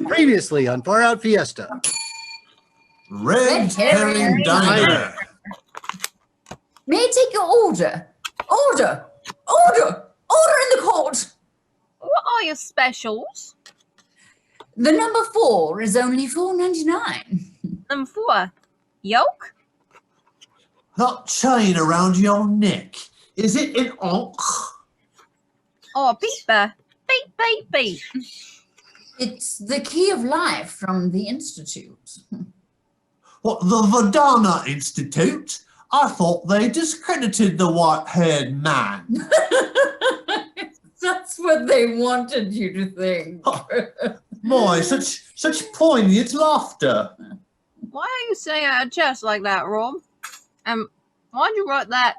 Previously on Far Out Fiesta. Red Herring Diner. May I take your order? Order! Order! Order in the court! What are your specials? The number 4 is only $4.99. Number 4, yolk? That chain around your neck, is it an ankh? Or beeper? Beep, beep, beep. It's the key of life from the Institute. What, the Vadana Institute? I thought they discredited the white-haired man. That's what they wanted you to think. Boy, such poignant laughter. Why are you saying out of chest like that, Robb? Why'd you write that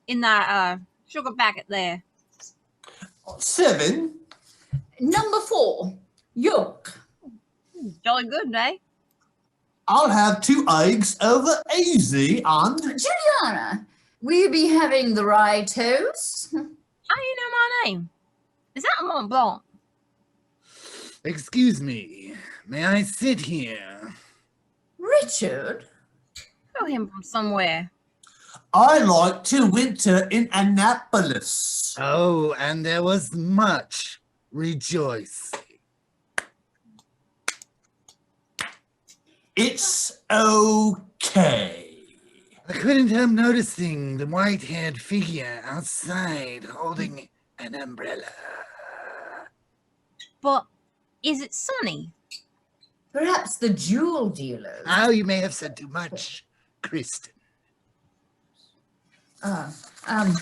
in that sugar packet there? 7? Number 4, yolk. Jolly good, eh? I'll have 2 eggs over easy and... JuliAnna, will you be having the rye toast? How do you know my name? Is that Mont Blanc? Excuse me, may I sit here? Richard? Know him from somewhere. I like to winter in Annapolis. Oh, and there was much rejoicing. It's okay. I couldn't help noticing the white-haired figure outside holding an umbrella. But is it sunny? Perhaps the jewel dealers. Oh, you may have said too much, Kristin. And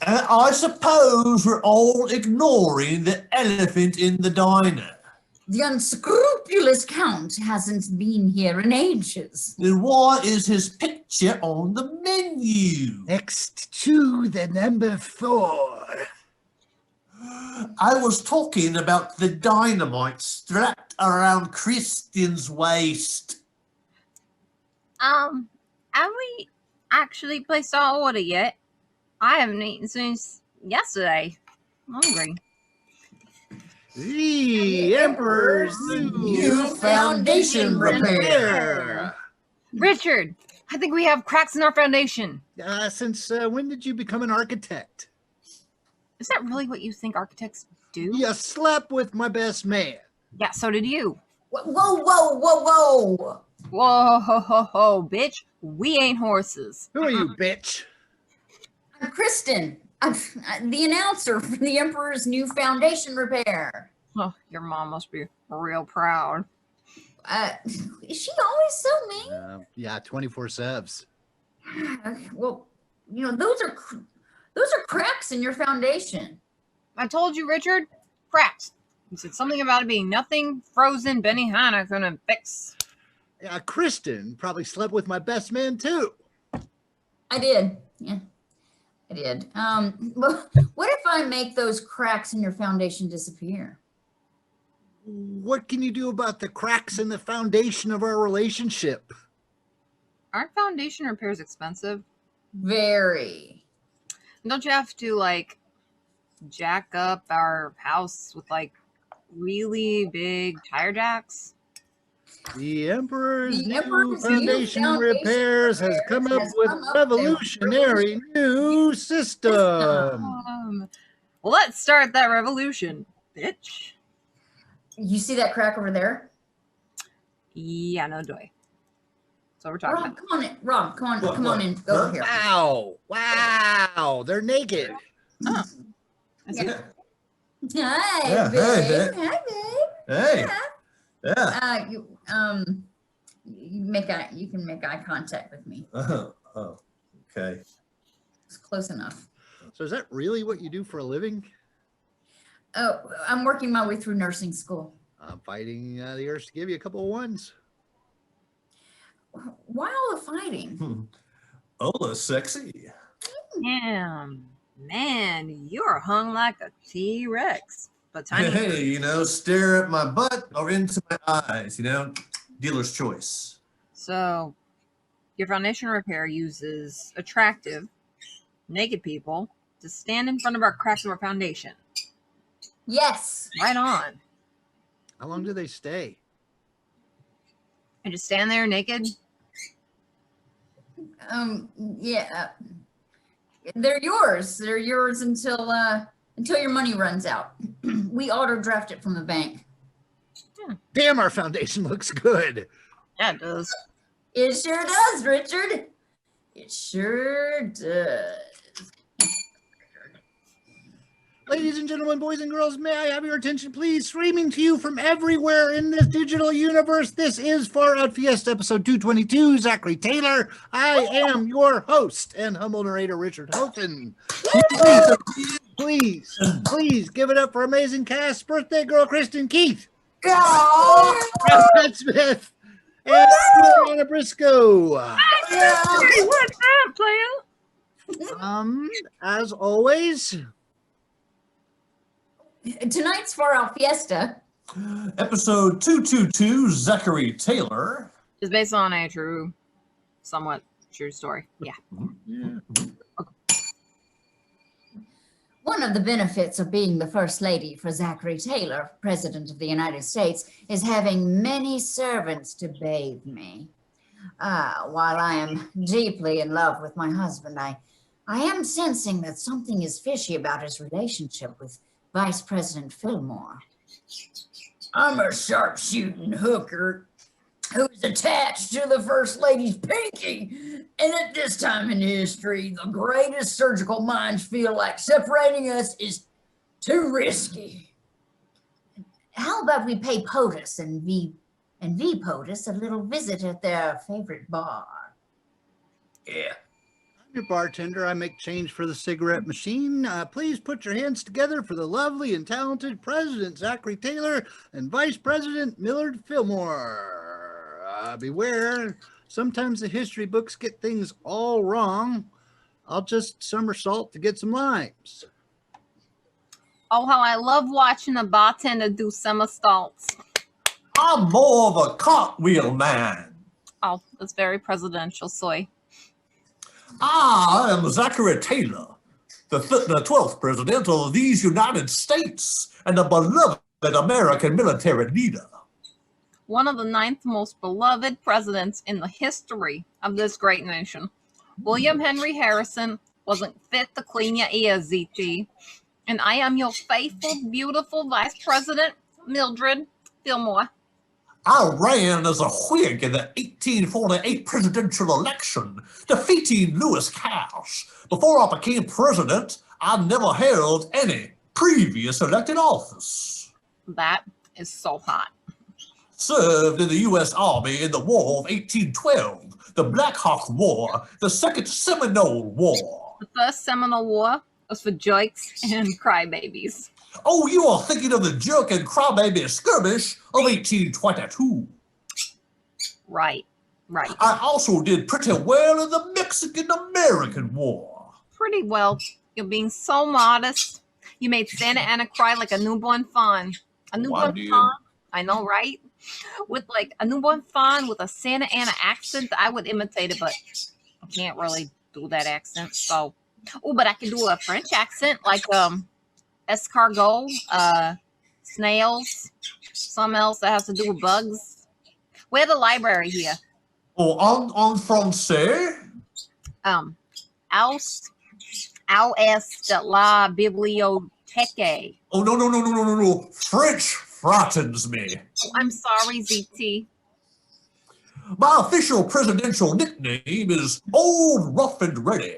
I suppose we're all ignoring the elephant in the diner. The unscrupulous Count hasn't been here in ages. Then why is his picture on the menu? Next to the number 4. I was talking about the dynamite strapped around Kristin's waist. Have we actually placed our order yet? I haven't eaten since yesterday. I'm hungry. The Emperor's new foundation repair. Richard, I think we have cracks in our foundation. Since when did you become an architect? Is that really what you think architects do? You slept with my best man. Yeah, so did you. Whoa, whoa, whoa, whoa. Whoa, ho, ho, ho, bitch. We ain't horses. Who are you, bitch? I'm Kristin. I'm the announcer for the Emperor's new foundation repair. Oh, your mom must be real proud. Is she always so mean? Yeah, 24/7. Well, you know, those are cracks in your foundation. I told you, Richard. Cracks. You said something about it being nothing frozen Benny Hanna couldn't fix. Yeah, Kristin probably slept with my best man too. I did. Yeah, I did. What if I make those cracks in your foundation disappear? What can you do about the cracks in the foundation of our relationship? Aren't foundation repairs expensive? Very. Don't you have to, like, jack up our house with, like, really big tire jacks? The Emperor's new foundation repairs has come up with a revolutionary new system. Well, let's start that revolution, bitch. You see that crack over there? Yeah, no joy. So we're talking Robb, about. come on in. Robb, come on in. Go over here. Wow, they're naked. Oh. Yeah. Hi, Yeah, babe. hey, babe. Hi, babe. Hey. Yeah. Yeah. You can make eye contact with me. Oh, okay. It's close enough. So is that really what you do for a living? Oh, I'm working my way through nursing school. I'm fighting the urge to give you a couple of ones. Why all the fighting? Ola, sexy. Damn, man, you're hung like a T-Rex. But tiny. Hey, you know, stare at my butt or into my eyes, you know, dealer's choice. So, your foundation repair uses attractive, naked people to stand in front of our cracks of our foundation. Yes. Right on. How long do they stay? And just stand there naked. Yeah. They're yours. They're yours until your money runs out. We auto draft it from the bank. Damn, our foundation looks good. Yeah, it does. It sure does, Richard. It sure does. Ladies and gentlemen, boys and girls, may I have your attention, please? Streaming to you from everywhere in this digital universe, this is Far Out Fiesta, episode 222, Zachary Taylor. I am your host and humble narrator, Richard Houghton. Please give it up for amazing cast, birthday girl, Kristin Keith. Hudspeth. And JuliAnna Briscoe. What's up, player? As always, Tonight's Far Out Fiesta. Episode 222, Zachary Taylor. Is based on a somewhat true story. Yeah. One of the benefits of being the First Lady for Zachary Taylor, President of the United States, is having many servants to bathe me. While I am deeply in love with my husband, I am sensing that something is fishy about his relationship with Vice President Fillmore. I'm a sharpshooting hooker who's attached to the First Lady's pinky. And at this time in history, the greatest surgical minds feel like separating us is too risky. How about we pay POTUS and V POTUS a little visit at their favorite bar? Yeah. I'm your bartender. I make change for the cigarette machine. Please put your hands together for the lovely and talented President Zachary Taylor and Vice President Millard Fillmore. Beware, sometimes the history books get things all wrong. I'll just somersault to get some limes. Oh, how I love watching a bartender do somersaults. I'm more of a cartwheel man. Oh, that's very presidential, soy. I am Zachary Taylor, the 12th president of these United States and a beloved American military leader. One of the 9th most beloved presidents in the history of this great nation. William Henry Harrison wasn't fit to clean your ears, ZT. And I am your faithful, beautiful Vice President, Mildred Fillmore. I ran as a Whig in the 1848 presidential election, defeating Lewis Cass. Before I became president, I never held any previous elected office. That is so hot. Served in the U.S. Army in the War of 1812, the Black Hawk War, the Second Seminole War. The first Seminole War was for jokes and crybabies. Oh, you are thinking of the jerk and crybaby skirmish of 1822. Right. I also did pretty well in the Mexican-American War. Pretty well. You're being so modest. You made Santa Anna cry like a newborn fawn. A newborn fawn? I know, right? With like a newborn fawn with a Santa Anna accent, I would imitate it, but I can't really do that accent. So, but I can do a French accent, like escargot, snails, something else that has to do with bugs. We're the library here. Oh, en français? Où est la bibliothèque? Oh, no. French frightens me. Oh, I'm sorry, ZT. My official presidential nickname is Old Rough and Ready.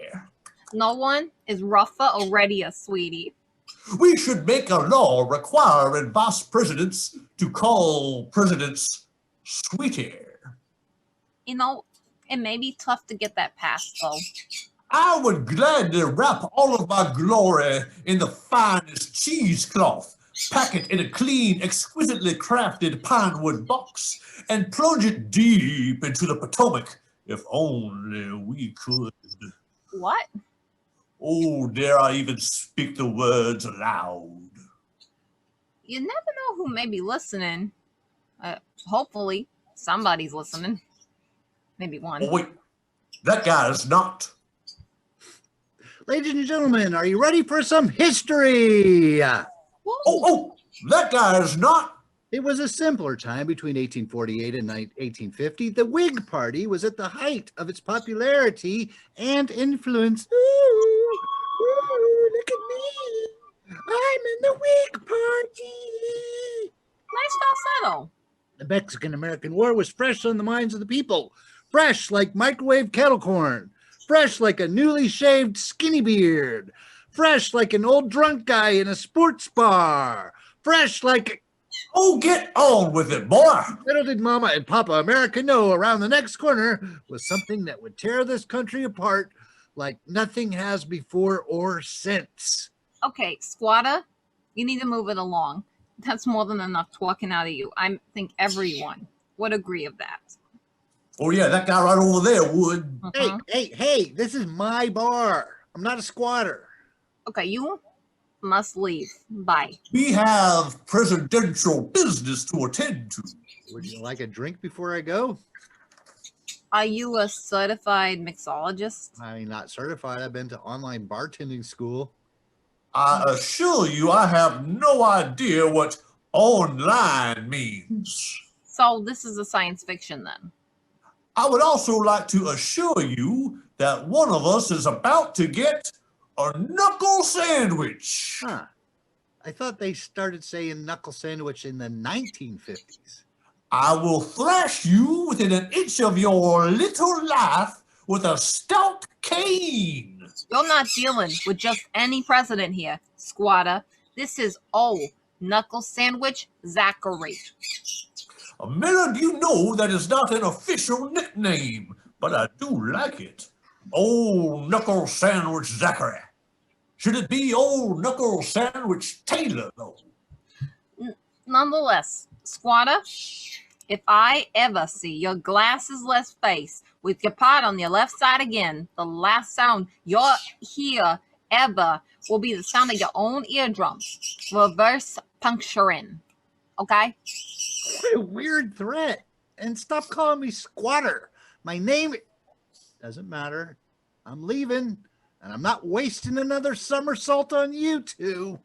No one is rougher or readier, sweetie. We should make a law requiring vice presidents to call presidents sweetie. You know, it may be tough to get that passed, though. I would gladly wrap all of my glory in the finest cheesecloth, pack it in a clean, exquisitely crafted pinewood box, and plunge it deep into the Potomac, if only we could. What? Oh, dare I even speak the words aloud? You never know who may be listening. Hopefully, somebody's listening. Maybe one. Oh, wait, that guy is not. Ladies and gentlemen, are you ready for some history? Oh, that guy is not. It was a simpler time between 1848 and 1850. The Whig Party was at the height of its popularity and influence. Ooh, look at me. I'm in the Whig Party. Nice falsetto. The Mexican-American War was fresh on the minds of the people. Fresh like microwave kettle corn. Fresh like a newly shaved skinny beard. Fresh like an old drunk guy in a sports bar. Fresh like... Oh, get on with it, boy. Little did Mama and Papa America know around the next corner was something that would tear this country apart like nothing has before or since. Okay, squatter, you need to move it along. That's more than enough talking out of you. I think everyone would agree of that. Oh, yeah, that guy right over there would. Hey, this is my bar. I'm not a squatter. Okay, you must leave. Bye. We have presidential business to attend to. Would you like a drink before I go? Are you a certified mixologist? I mean, not certified. I've been to online bartending school. I assure you, I have no idea what online means. So this is a science fiction then? I would also like to assure you that one of us is about to get a knuckle sandwich. Huh. I thought they started saying knuckle sandwich in the 1950s. I will thrash you within an inch of your little life with a stout cane. You're not dealing with just any president here, squatter. This is old knuckle sandwich Zachary. Miller, you know that is not an official nickname, but I do like it. Old Knuckle Sandwich Zachary. Should it be Old Knuckle Sandwich Taylor, though? Nonetheless, squatter, if I ever see your glasses-less face with your pot on your left side again, the last sound you'll hear ever will be the sound of your own eardrums, reverse puncturing. Okay? What a weird threat. And stop calling me squatter. My name doesn't matter. I'm leaving, and I'm not wasting another somersault on you two.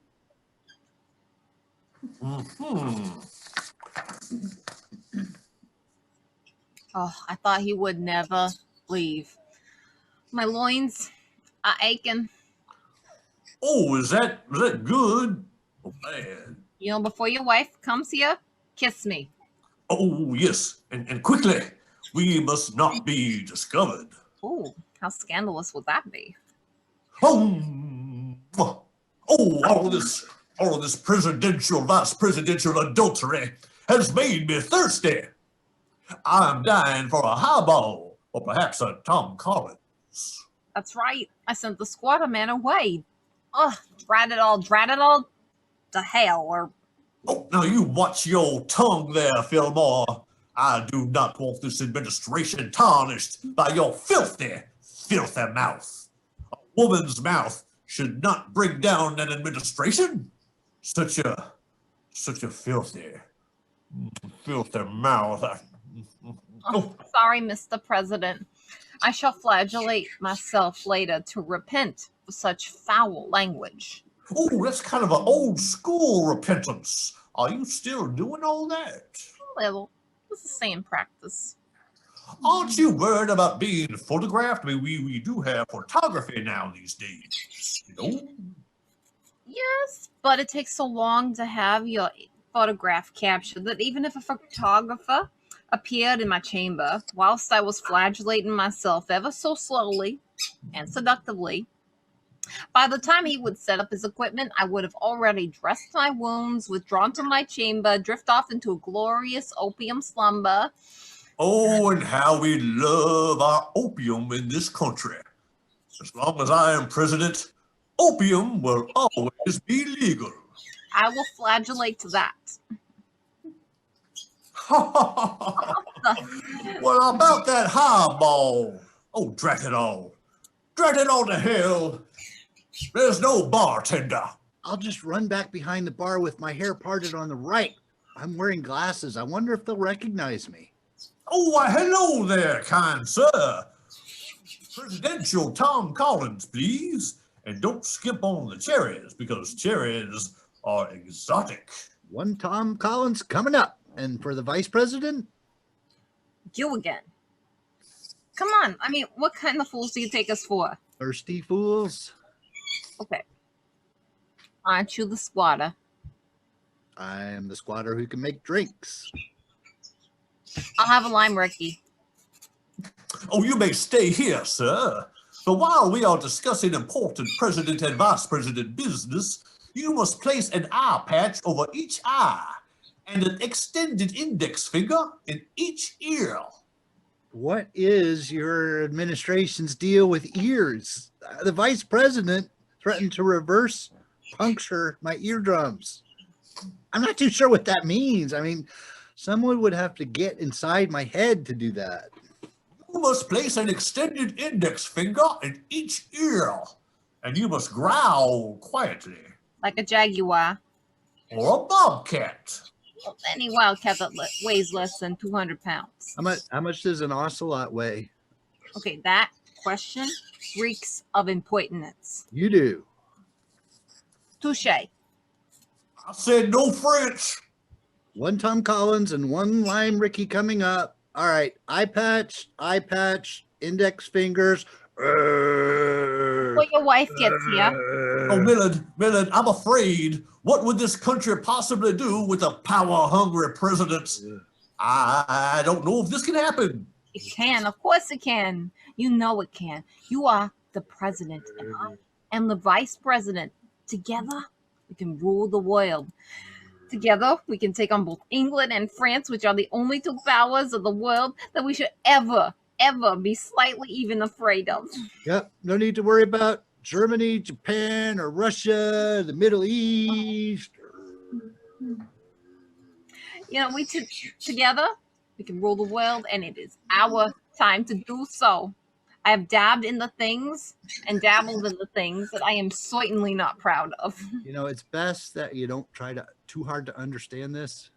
Mm-hmm. Oh, I thought he would never leave. My loins are aching. Oh, is that good? Oh, man. You know, before your wife comes here, kiss me. Oh, yes, and quickly. We must not be discovered. Ooh, how scandalous would that be? Oh, all of this presidential, vice presidential adultery has made me thirsty. I'm dying for a highball, or perhaps a Tom Collins. That's right. I sent the squatter man away. Ugh, drat it all to hell, or... Oh, now you watch your tongue there, Fillmore. I do not want this administration tarnished by your filthy mouth. A woman's mouth should not bring down an administration. Such a filthy mouth. Oh, sorry, Mr. President. I shall flagellate myself later to repent for such foul language. Oh, that's kind of an old school repentance. Are you still doing all that? A little. It's the same practice. Aren't you worried about being photographed? I mean, we do have photography now these days, you know? Yes, but it takes so long to have your photograph captured that even if a photographer appeared in my chamber whilst I was flagellating myself ever so slowly and seductively, by the time he would set up his equipment, I would have already dressed my wounds, withdrawn to my chamber, drift off into a glorious opium slumber. Oh, and how we love our opium in this country. As long as I am president, opium will always be legal. I will flagellate to that. Well, about that highball. Oh, drat it all. Drat it all to hell. There's no bartender. I'll just run back behind the bar with my hair parted on the right. I'm wearing glasses. I wonder if they'll recognize me. Oh, why, hello there, kind sir. Presidential Tom Collins, please. And don't skip on the cherries, because cherries are exotic. One Tom Collins coming up. And for the vice president? You again. Come on. I mean, what kind of fools do you take us for? Thirsty fools. Okay. Aren't you the squatter? I am the squatter who can make drinks. I'll have a lime Ricky. Oh, you may stay here, sir. But while we are discussing important president and vice president business, you must place an eye patch over each eye and an extended index finger in each ear. What is your administration's deal with ears? The vice president threatened to reverse puncture my eardrums. I'm not too sure what that means. I mean, someone would have to get inside my head to do that. You must place an extended index finger in each ear, and you must growl quietly. Like a jaguar. Or a bobcat. Well, any wildcat that weighs less than 200 pounds. How much does an ocelot weigh? Okay, that question reeks of impertinence. You do. Touche. I said no French. One Tom Collins and one Lime Ricky coming up. All right, eye patch, index fingers. Well, your wife gets here. Oh, Millard, I'm afraid. What would this country possibly do with a power-hungry president? I don't know if this can happen. It can. Of course it can. You know it can. You are the president, and I am the vice president. Together, we can rule the world. Together, we can take on both England and France, which are the only two powers of the world that we should ever be slightly even afraid of. Yep, no need to worry about Germany, Japan, or Russia, the Middle East. You know, together, we can rule the world, and it is our time to do so. I have dabbed in the things and dabbled in the things that I am certainly not proud of. You know, it's best that you don't try too hard to understand this.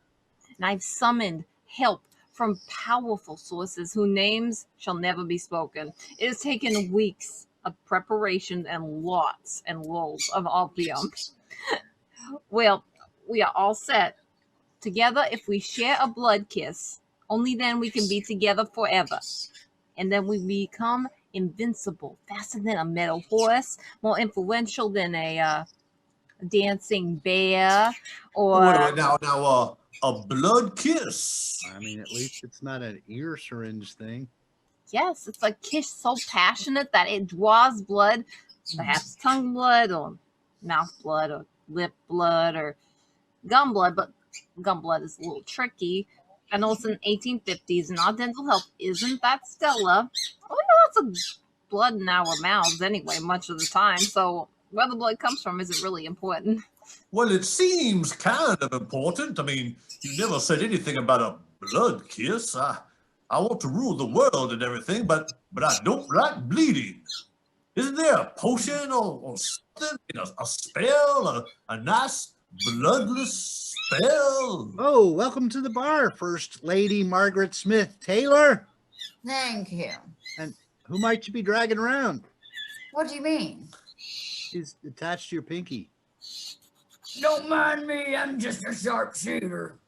And I've summoned help from powerful sources whose names shall never be spoken. It has taken weeks of preparation and lots and loads of opium. Well, we are all set. Together, if we share a blood kiss, only then we can be together forever. And then we become invincible, faster than a metal horse, more influential than a dancing bear, or... Wait, now, a blood kiss. I mean, at least it's not an ear syringe thing. Yes, it's a kiss so passionate that it draws blood, perhaps tongue blood or mouth blood or lip blood or gum blood, but gum blood is a little tricky. I know it's in the 1850s and our dental health isn't that stellar. Oh, no, lots of blood in our mouths anyway, much of the time. So where the blood comes from isn't really important. Well, it seems kind of important. I mean, you never said anything about a blood kiss. I want to rule the world and everything, but I don't like bleeding. Isn't there a potion or something, a spell, a nice bloodless spell? Oh, welcome to the bar, First Lady Margaret Smith Taylor. Thank you. And who might you be dragging around? What do you mean? She's attached to your pinky. Don't mind me, I'm just a sharpshooter.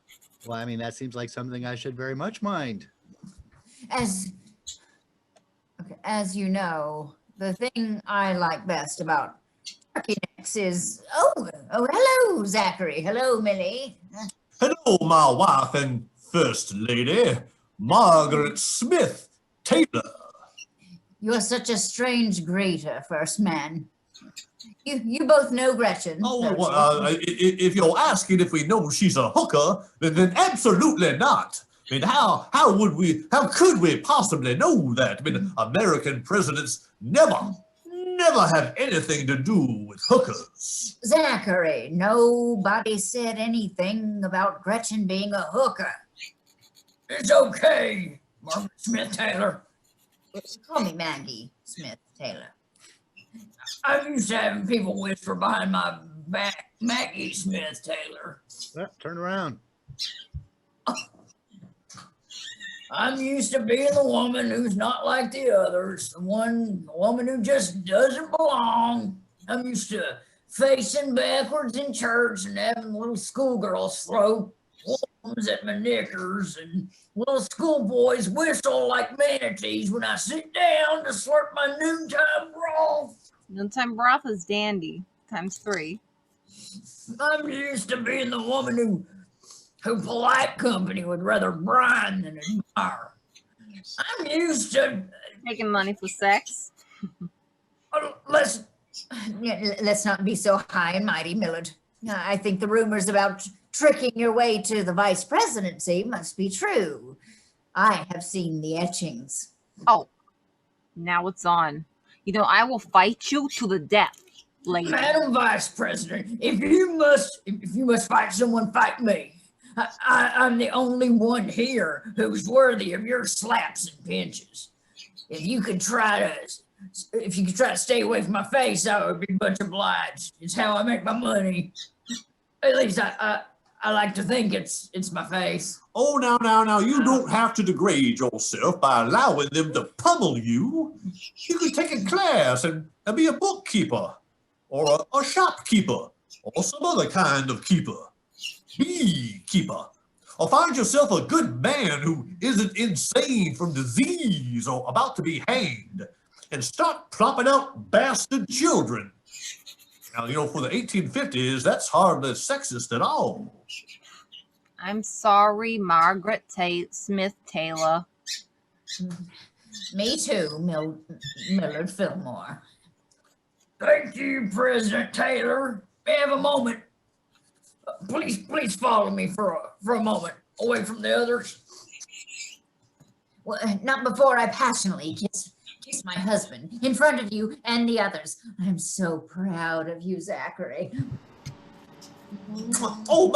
Well, I mean, that seems like something I should very much mind. As you know, the thing I like best about turkey necks is, oh, hello, Zachary. Hello, Millie. Hello, my wife and first lady, Margaret Smith Taylor. You're such a strange greeter, first man. You both know Gretchen. Oh, well, if you're asking if we know she's a hooker, then absolutely not. I mean, how could we possibly know that? I mean, American presidents never. never have anything to do with hookers. Zachary, nobody said anything about Gretchen being a hooker. It's okay, Margaret Smith Taylor. Call me Maggie Smith Taylor. I'm used to having people whisper behind my back, Maggie Smith Taylor. Turn around. I'm used to being the woman who's not like the others, the woman who just doesn't belong. I'm used to facing backwards in church and having little schoolgirls throw plums at my knickers and little schoolboys whistle like manatees when I sit down to slurp my noontime broth. Noontime broth is dandy ×3. I'm used to being the woman who polite company would rather brine than admire. I'm used to Taking money for sex. let's Let's not be so high and mighty, Millard. I think the rumors about tricking your way to the vice presidency must be true. I have seen the etchings. Oh, now it's on. You know, I will fight you to the death, lady. Madam Vice President, if you must fight someone, fight me. I'm the only one here who's worthy of your slaps and pinches. If you could try to stay away from my face, I would be much obliged. It's how I make my money. At least I like to think it's my face. Oh, now, you don't have to degrade yourself by allowing them to pummel you. You could take a class and be a bookkeeper, or a shopkeeper, or some other kind of keeper. Beekeeper. Or find yourself a good man who isn't insane from disease or about to be hanged, and start plopping out bastard children. Now, you know, for the 1850s, that's hardly sexist at all. I'm sorry, Margaret Smith Taylor. Me too, Millard Fillmore. Thank you, President Taylor. May I have a moment? Please follow me for a moment, away from the others. Well, not before I passionately kiss my husband in front of you and the others. I'm so proud of you, Zachary. Oh,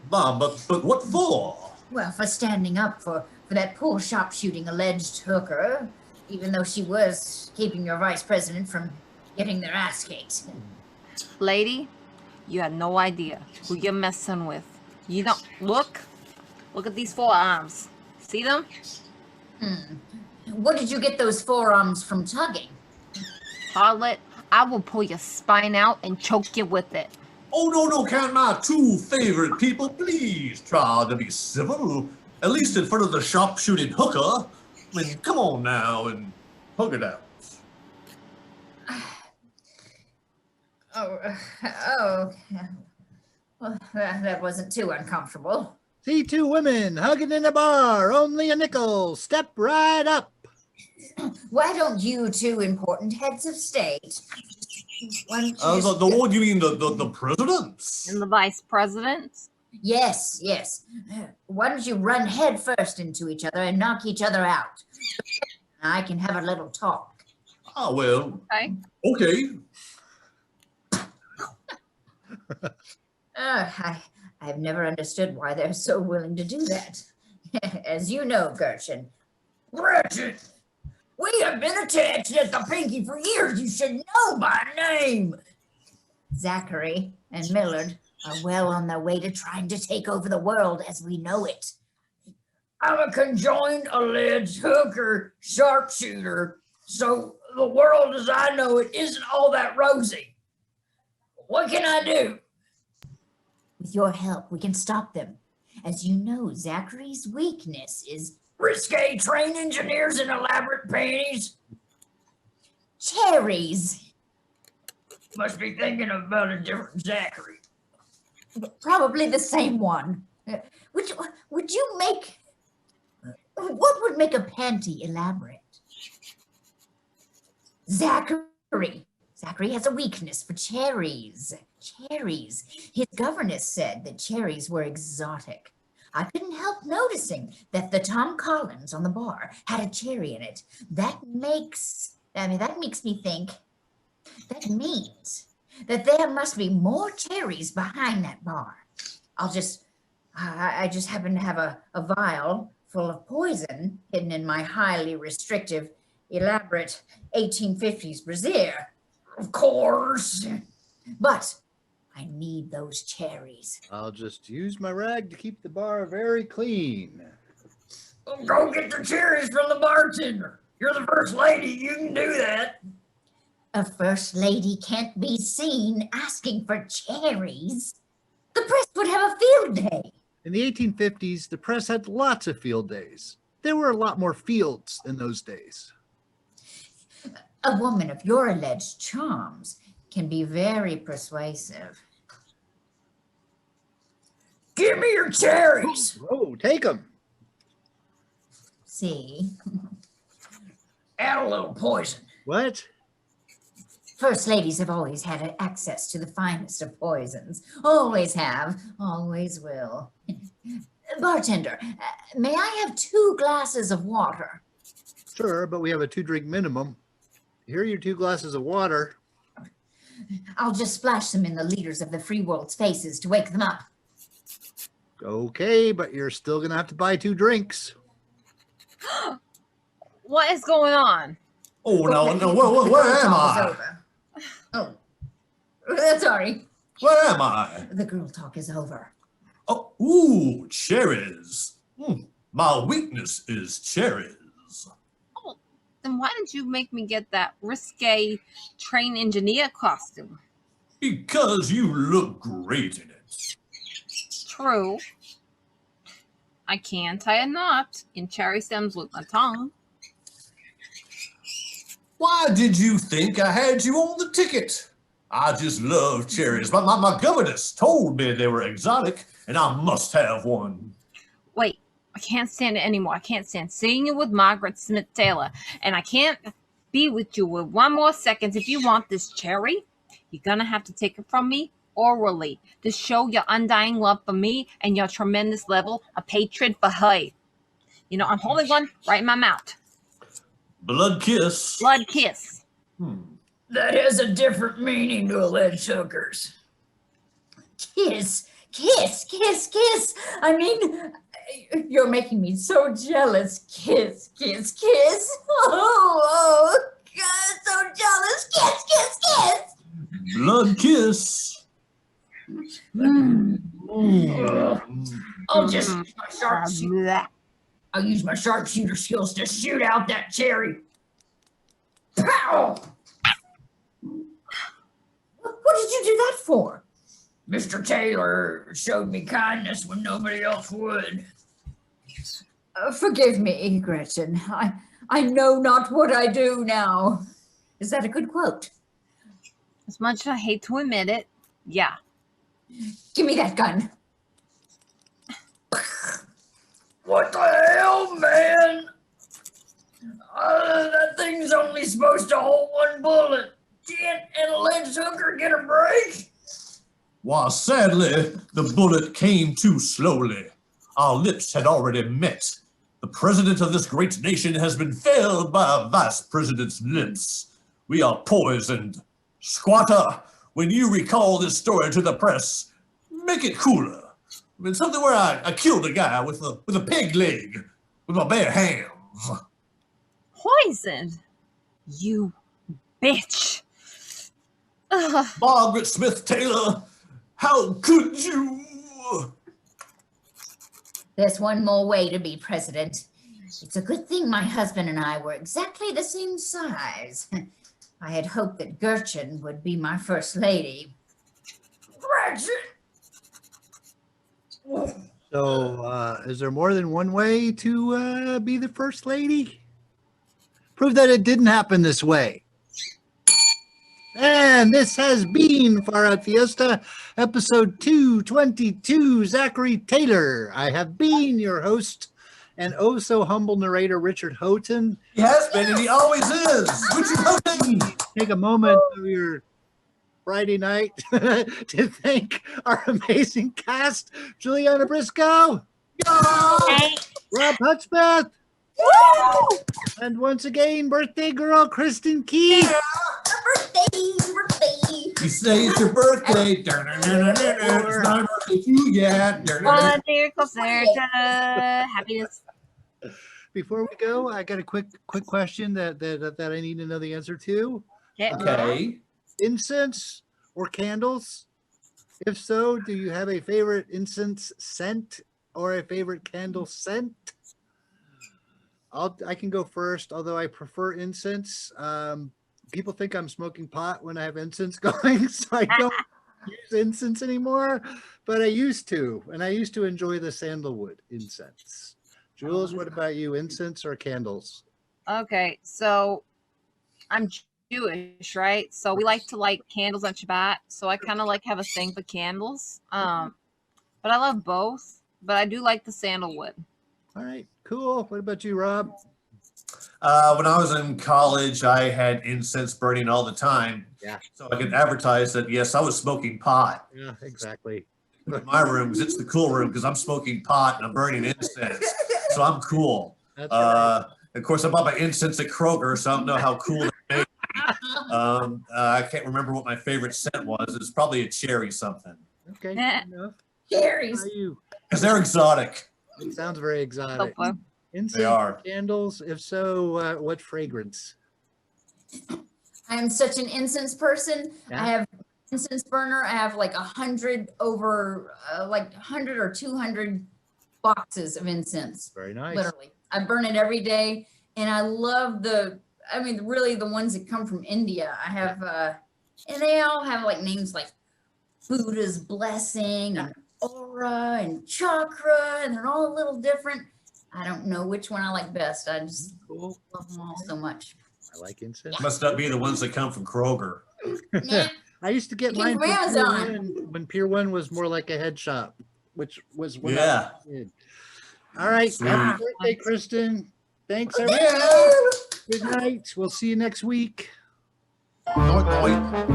Ma, but what for? Well, for standing up for that poor sharpshooting alleged hooker, even though she was keeping your vice president from getting their ass kicked. Lady, you have no idea who you're messing with. You don't look at these forearms. See them? What did you get those forearms from tugging? Harlot, I will pull your spine out and choke you with it. Oh, no, can my two favorite people please try to be civil? At least in front of the sharpshooting hooker. I mean, come on now and hug it out. Well, that wasn't too uncomfortable. See two women hugging in a bar, only a nickel. Step right up. Why don't you two important heads of state? Why don't you The one you mean the presidents? And the vice president? Yes. Why don't you run head first into each other and knock each other out? I can have a little talk. Ah, well, Okay. I've never understood why they're so willing to do that. As you know, Gretchen, we have been attached at the pinky for years. You should know by name. Zachary and Millard are well on their way to trying to take over the world as we know it. I'm a conjoined alleged hooker sharpshooter, so the world as I know it isn't all that rosy. What can I do? With your help, we can stop them. As you know, Zachary's weakness is Risque train engineers in elaborate panties? cherries. Must be thinking about a different Zachary. Probably the same one. Would you make... What would make a panty elaborate? Zachary. Zachary has a weakness for cherries. Cherries. His governess said that cherries were exotic. I couldn't help noticing that the Tom Collins on the bar had a cherry in it. That makes me think That means that there must be more cherries behind that bar. I just happen to have a vial full of poison hidden in my highly restrictive, elaborate 1850s brassiere. Of course. But I need those cherries. I'll just use my rag to keep the bar very clean. Well, go get the cherries from the bartender. You're the first lady. You can do that. A first lady can't be seen asking for cherries. The press would have a field day. In the 1850s, the press had lots of field days. There were a lot more fields in those days. A woman of your alleged charms can be very persuasive. Give me your cherries. Oh, take them. See? Add a little poison. What? First ladies have always had access to the finest of poisons. Always have, always will. Bartender, may I have 2 glasses of water? Sure, but we have a 2-drink minimum. Here are your 2 glasses of water. I'll just splash them in the leaders of the free world's faces to wake them up. Okay, but you're still going to have to buy 2 drinks. What is going on? Oh, no, where am I? Oh, sorry. Where am I? The girl talk is over. Oh, ooh, cherries. My weakness is cherries. Oh, then why didn't you make me get that risque train engineer costume? Because you look great in it. True. I can't tie a knot in cherry stems with my tongue. Why did you think I had you on the ticket? I just love cherries. My governess told me they were exotic, and I must have one. Wait, I can't stand it anymore. I can't stand seeing you with Margaret Smith Taylor, and I can't be with you with 1 more second. If you want this cherry, you're gonna have to take it from me orally to show your undying love for me and your tremendous level of hatred for her. You know, I'm holding one right in my mouth. Blood kiss. Blood kiss. That has a different meaning to alleged hookers. Kiss, kiss, kiss, kiss. I mean, you're making me so jealous. Kiss, kiss, kiss. Oh, God, so jealous. Kiss, kiss, kiss. Blood kiss. I'll just use my sharpshooter. I'll use my sharpshooter skills to shoot out that cherry. Pow! What did you do that for? Mr. Taylor showed me kindness when nobody else would. Forgive me, Gretchen. I know not what I do now. Is that a good quote? As much as I hate to admit it, yeah. Give me that gun. What the hell, man? That thing's only supposed to hold 1 bullet. Can't an alleged hooker get a break? Why, sadly, the bullet came too slowly. Our lips had already met. The president of this great nation has been felled by a vice president's lips. We are poisoned. Squatter, when you recall this story to the press, make it cooler. I mean, something where I killed a guy with a peg leg with my bare hands. Poisoned? You bitch. Ugh. Margaret Smith Taylor, how could you? There's one more way to be president. It's a good thing my husband and I were exactly the same size. I had hoped that Gretchen would be my first lady. Gretchen! So, is there more than one way to be the first lady? Prove that it didn't happen this way. And this has been Far Out Fiesta, episode 222, Zachary Taylor. I have been your host and oh so humble narrator, Richard Houghton. He has been, and he always is. Richard Houghton. Take a moment of your Friday night to thank our amazing cast, JuliAnna Briscoe, Robb Hudspeth, and once again, birthday girl, Kristin Key. Yeah. birthday. You say it's your birthday. It's not a birthday to you yet. One year closer to happiness. Before we go, I got a quick question that I need to know the answer to. Okay. Okay. Incense or candles? If so, do you have a favorite incense scent or a favorite candle scent? I can go first, although I prefer incense. People think I'm smoking pot when I have incense going, so I don't use incense anymore, but I used to, and I used to enjoy the sandalwood incense. Jules, what about you, incense or candles? Okay, so I'm Jewish, right? So we like to light candles on Shabbat. So I kind of like have a thing for candles. But I love both. But I do like the sandalwood. All right, cool. What about you, Rob? When I was in college, I had incense burning all the time. Yeah. So I could advertise that, yes, I was smoking pot Yeah, exactly. in my room because it's the cool room because I'm smoking pot and I'm burning incense. So I'm cool. That's right. Of course, I bought my incense at Kroger, so I don't know how cool it made me. I can't remember what my favorite scent was. It's probably a cherry something Okay, good enough. Cherries. How about you? because they're exotic. It sounds very exotic. So, Incense are. or candles? If so, what fragrance? I am such an incense person. Yeah. I have incense burner. I have like 100 or 200 boxes of incense. Very nice. Literally, I burn it every day, and I love really the ones that come from India. I have, and they all have like names like Buddha's blessing and aura and chakra, and they're all a little different. I don't know which one I like best. I just Cool. love them all so much. I like incense. Must not be the ones that come from Kroger. Nah, I used to get You mine can from Pier Amazon. 1 when Pier 1 was more like a head shop, which was when Yeah. I was a kid. All right. Sweet. Happy birthday, Kristin. Thanks, everyone. Yeah. Good night. We'll see you next week. Doink, doink.